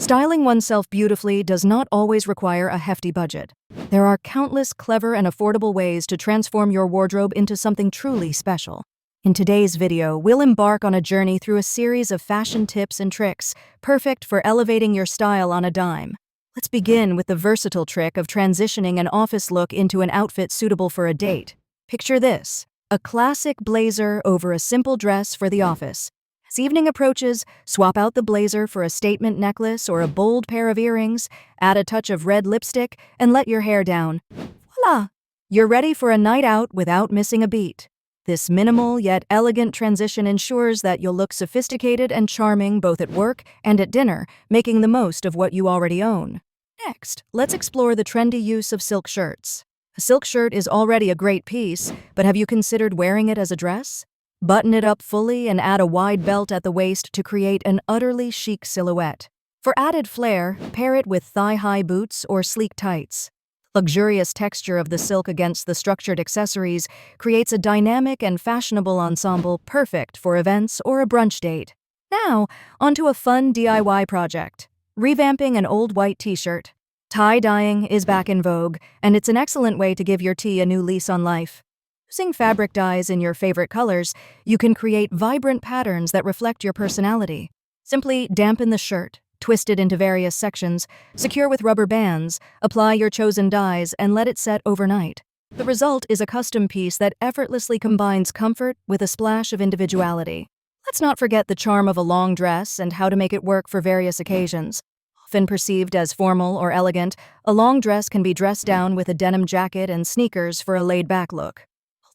Styling oneself beautifully does not always require a hefty budget. There are countless clever and affordable ways to transform your wardrobe into something truly special. In today's video, we'll embark on a journey through a series of fashion tips and tricks, perfect for elevating your style on a dime. Let's begin with the versatile trick of transitioning an office look into an outfit suitable for a date. Picture this: a classic blazer over a simple dress for the office. As evening approaches, swap out the blazer for a statement necklace or a bold pair of earrings, add a touch of red lipstick, and let your hair down. Voila! You're ready for a night out without missing a beat. This minimal yet elegant transition ensures that you'll look sophisticated and charming both at work and at dinner, making the most of what you already own. Next, let's explore the trendy use of silk shirts. A silk shirt is already a great piece, but have you considered wearing it as a dress? Button it up fully and add a wide belt at the waist to create an utterly chic silhouette. For added flair, pair it with thigh-high boots or sleek tights. Luxurious texture of the silk against the structured accessories creates a dynamic and fashionable ensemble perfect for events or a brunch date. Now, onto a fun DIY project: revamping an old white t-shirt. Tie-dyeing is back in vogue, and it's an excellent way to give your tee a new lease on life. Using fabric dyes in your favorite colors, you can create vibrant patterns that reflect your personality. Simply dampen the shirt, twist it into various sections, secure with rubber bands, apply your chosen dyes, and let it set overnight. The result is a custom piece that effortlessly combines comfort with a splash of individuality. Let's not forget the charm of a long dress and how to make it work for various occasions. Often perceived as formal or elegant, a long dress can be dressed down with a denim jacket and sneakers for a laid-back look.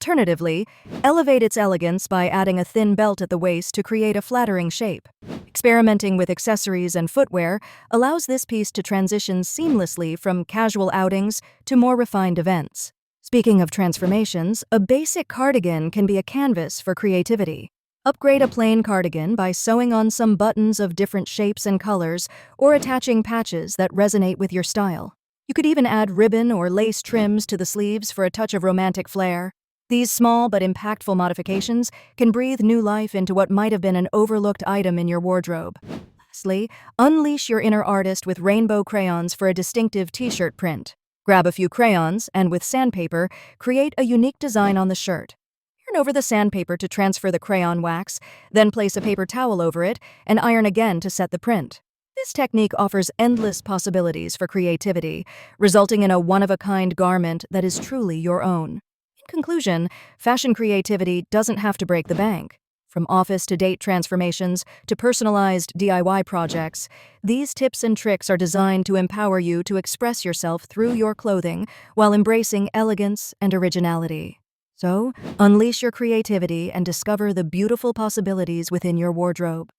Alternatively, elevate its elegance by adding a thin belt at the waist to create a flattering shape. Experimenting with accessories and footwear allows this piece to transition seamlessly from casual outings to more refined events. Speaking of transformations, a basic cardigan can be a canvas for creativity. Upgrade a plain cardigan by sewing on some buttons of different shapes and colors or attaching patches that resonate with your style. You could even add ribbon or lace trims to the sleeves for a touch of romantic flair. These small but impactful modifications can breathe new life into what might have been an overlooked item in your wardrobe. Lastly, unleash your inner artist with rainbow crayons for a distinctive t-shirt print. Grab a few crayons and, with sandpaper, create a unique design on the shirt. Turn over the sandpaper to transfer the crayon wax, then place a paper towel over it and iron again to set the print. This technique offers endless possibilities for creativity, resulting in a one-of-a-kind garment that is truly your own. In conclusion, fashion creativity doesn't have to break the bank. From office-to-date transformations to personalized DIY projects, these tips and tricks are designed to empower you to express yourself through your clothing while embracing elegance and originality. So, unleash your creativity and discover the beautiful possibilities within your wardrobe.